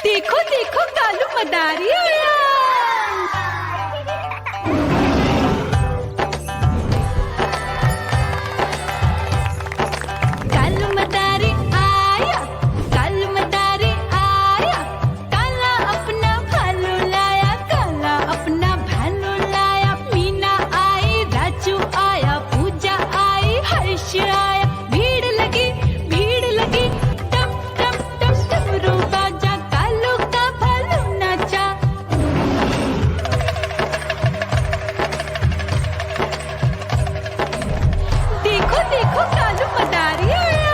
देखो देखो कालू मदारी आया। कालू मदारी आया, कालू मदारी आया। काला अपना भालू लाया, काला अपना भालू लाया। मीना आई, राजू आया, पूजा आई, हर्ष आया। भीड़ लगी, भीड़ लगी। टम टम टम डमरू बाजा, कालू का भालू नाचा। देखो देखो कालू मदारी आया।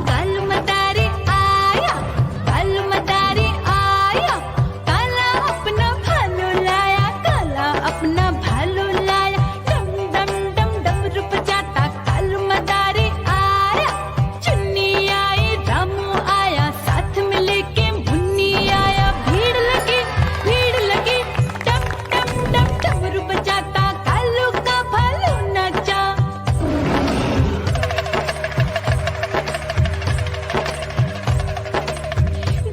कालू मदारी आया, कालू मदारी आया। काला अपना भालू लाया, काला अपना भालू लाया। डम डम डम डमरू बजाता कालू मदारी आया। चुन्नी आई, रामू आया, साथ में लेके मुन्नी आया। भीड़ लगी, भीड़ लगी। डम डम डम डमरू बजाता कालू का भालू नाचा।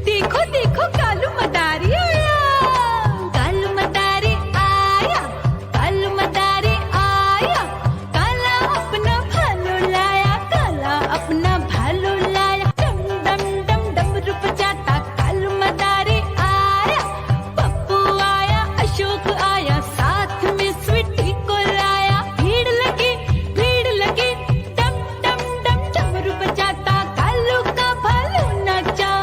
देखो देखो कालू मदारी आया। कालू मदारी आया, कालू मदारी आया। काला अपना भालू लाया, काला अपना भालू लाया। डम डम डम डमरू बजाता कालू मदारी आया। पप्पू आया, अशोक आया, साथ में स्वीटी को लाया। भीड़ लगी, भीड़ लगी। डम डम डम डमरू बजाता कालू का भालू नाचा।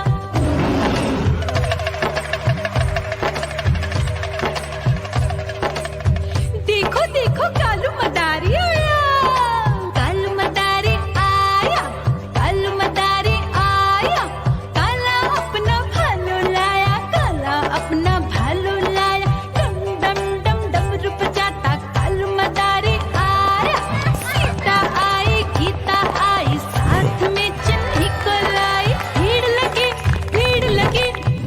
देखो देखो कालू मदारी आया। कालू मदारी आया, कालू मदारी आया। काला अपना भालू लाया, काला अपना भालू लाया। डम डम डम डमरू बजाता कालू मदारी आया। सीता आई, गीता आई, साथ में चन्नी को लाई। भीड़ लगी, भीड़ लगी।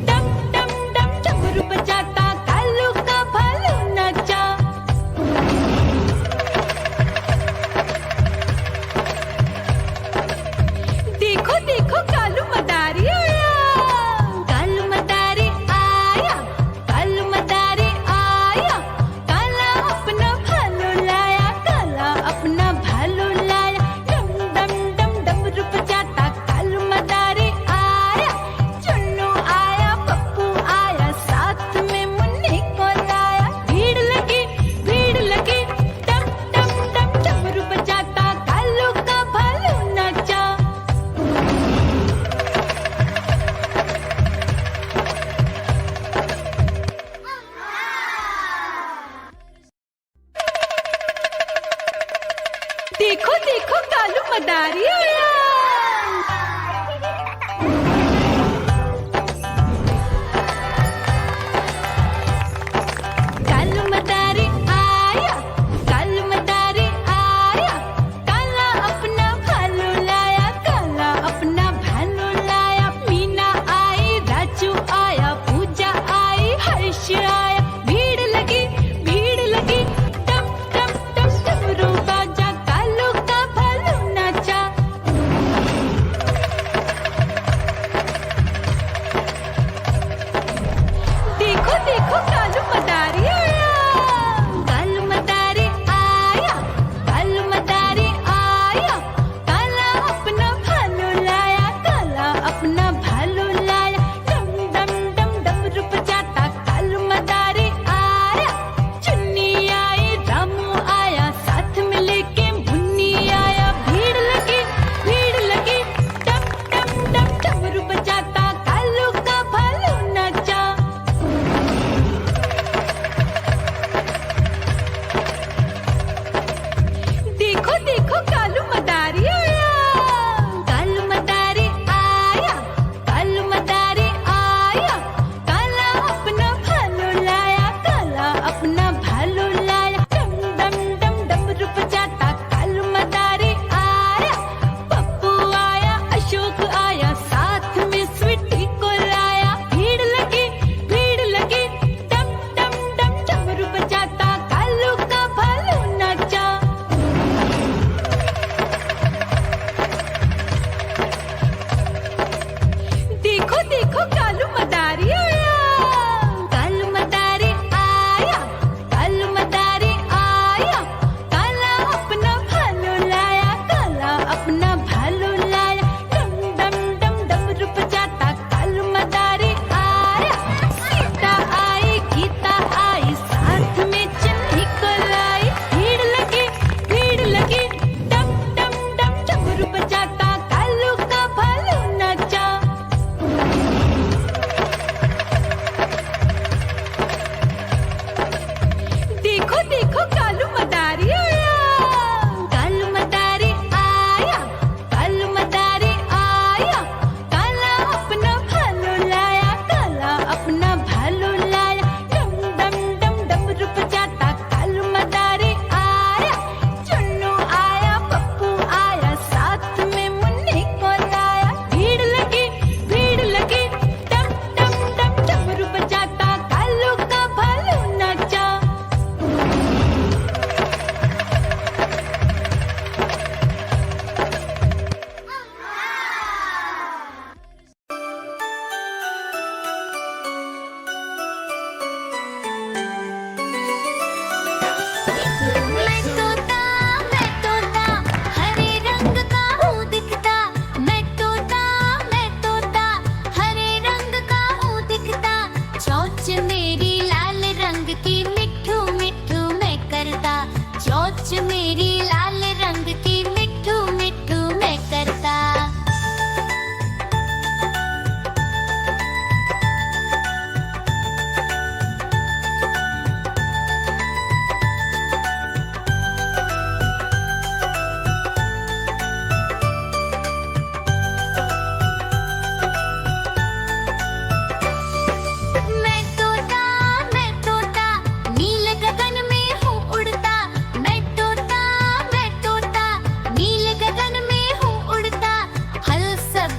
डम डम डम डमरू बजाता कालू का भालू नाचा। देखो देखो कालू मदारी आया। कालू मदारी आया, कालू मदारी आया। काला अपना भालू लाया, काला अपना भालू लाया। डम डम डम डमरू बजाता कालू मदारी आया। चुन्नू आया, पप्पू आया, साथ में मुन्नी को लाया। भीड़ लगी, भीड़ लगी। डम डम डम डमरू बजाता कालू का भालू नाचा। देखो देखो कालू मदारी आया। कालू मदारी आया, कालू मदारी आया। काला अपना भालू लाया, काला अपना भालू लाया। मीना आई, राजू आया, पूजा आई, हर्ष आया। भीड़ लगी, भीड़ लगी। टम टम टम डमरू बाजा, कालू का भालू नाचा।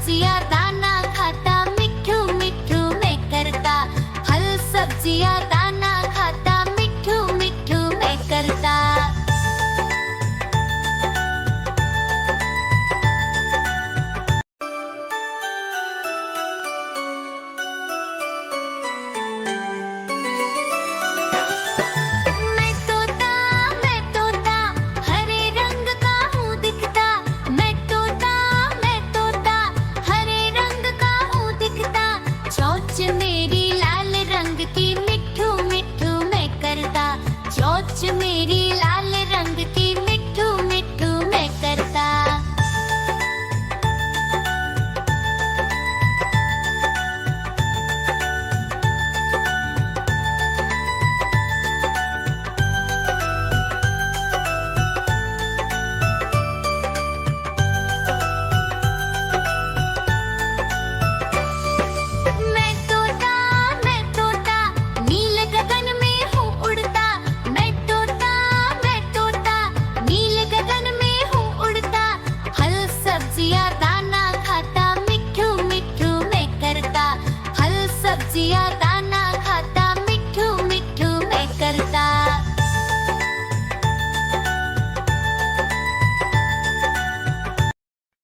सब्जियां दाना खाता, मिट्ठू मिट्ठू मैं करता। फल सब्जियां दाना खाता, मिट्ठू मिट्ठू मैं करता। मैं तोता हरे रंग का हूँ दिखता। मैं तोता हरे रंग का हूँ दिखता। चोंच मेरी लाल रंग की, मिट्ठू मिट्ठू मैं करता। चोंच मेरी लाल रंग की, मिट्ठू मिट्ठू मैं करता। मैं तोता नीले गगन में हूँ उड़ता। मैं तोता नीले गगन में हूँ उड़ता। फल सब्जियां दाना खाता, मिट्ठू मिट्ठू मैं करता। फल सब्जियां दाना खाता, मिट्ठू मिट्ठू मैं करता।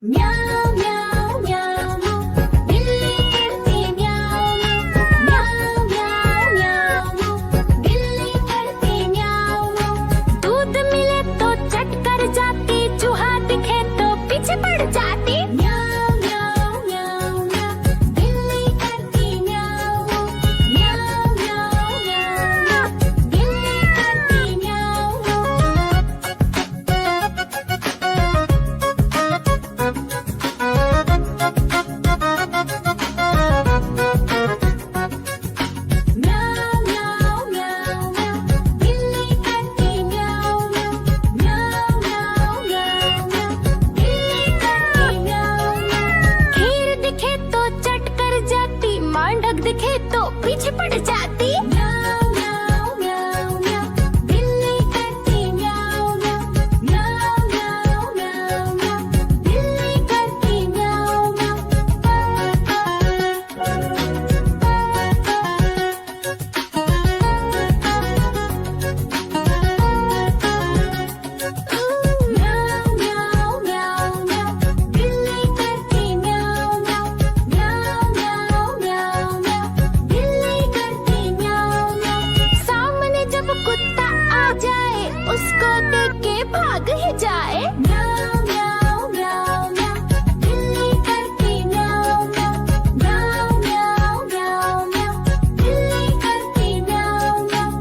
म्याऊं म्याऊं म्याऊं बिल्ली करती म्याऊं म्याऊं म्याऊं म्याऊं बिल्ली करती म्याऊं। दूध मिले तो चट कर जाती, चूहा दिखे तो पीछे पड़ जाती। म्याऊं म्याऊं म्याऊं म्याऊं बिल्ली करती म्याऊं म्याऊं म्याऊं म्याऊं बिल्ली करती म्याऊं। म्याऊं म्याऊं म्याऊं म्याऊं बिल्ली करती म्याऊं म्याऊं म्याऊं म्याऊं म्याऊं बिल्ली करती म्याऊं। खीर दिखे तो चट कर जाती, मांडक दिखे तो पीछे पड़ जाती। म्याऊं म्याऊं म्याऊं म्याऊं बिल्ली करती म्याऊं म्याऊं म्याऊं म्याऊं म्याऊं म्याऊं बिल्ली करती म्याऊं म्याऊं म्याऊं म्याऊं म्याऊं बिल्ली करती म्याऊं म्याऊं म्याऊं म्याऊं म्याऊं म्याऊं बिल्ली करती म्याऊं म्याऊं। सामने जब कुत्ता आ जाए, उसको देख के भाग ही जाए। म्याऊं म्याऊं म्याऊं म्याऊं बिल्ली करती म्याऊं म्याऊं म्याऊं म्याऊं म्याऊं म्याऊं बिल्ली करती म्याऊं म्याऊं।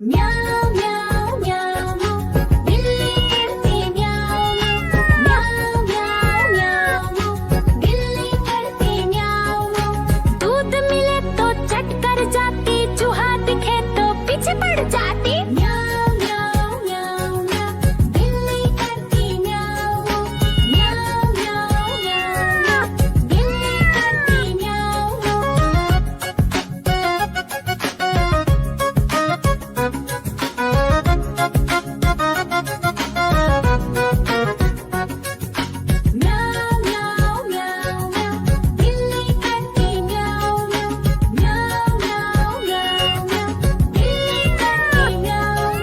म्याऊं म्याऊं म्याऊं बिल्ली करती म्याऊं म्याऊं म्याऊं म्याऊं बिल्ली करती म्याऊं। दूध मिले तो चट कर जाती, चूहा दिखे तो पीछे पड़ जाती। म्याऊं म्याऊं म्याऊं म्याऊं बिल्ली करती म्याऊं म्याऊं म्याऊं म्याऊं बिल्ली करती म्याऊं। म्याऊं म्याऊं म्याऊं म्याऊं बिल्ली करती म्याऊं म्याऊं म्याऊं म्याऊं म्याऊं बिल्ली करती म्याऊं।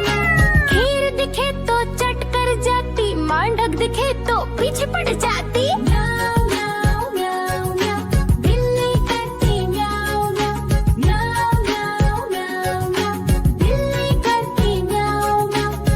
खीर दिखे तो चट कर जाती, मांडक दिखे तो पीछे पड़ जाती। म्याऊं म्याऊं म्याऊं म्याऊं बिल्ली करती म्याऊं म्याऊं म्याऊं म्याऊं म्याऊं म्याऊं बिल्ली करती म्याऊं म्याऊं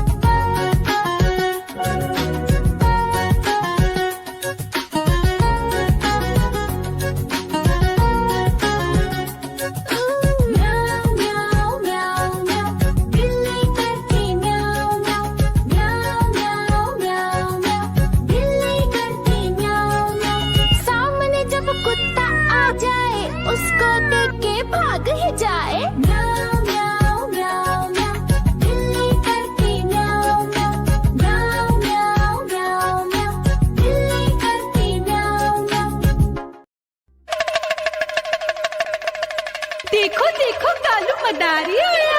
म्याऊं म्याऊं म्याऊं बिल्ली करती म्याऊं म्याऊं म्याऊं म्याऊं म्याऊं म्याऊं बिल्ली करती म्याऊं म्याऊं। सामने जब कुत्ता आ जाए, उसको देख के भाग ही जाए। म्याऊं म्याऊं म्याऊं म्याऊं बिल्ली करती म्याऊं म्याऊं म्याऊं म्याऊं म्याऊं म्याऊं बिल्ली करती म्याऊं म्याऊं। देखो देखो कालू मदारी आया।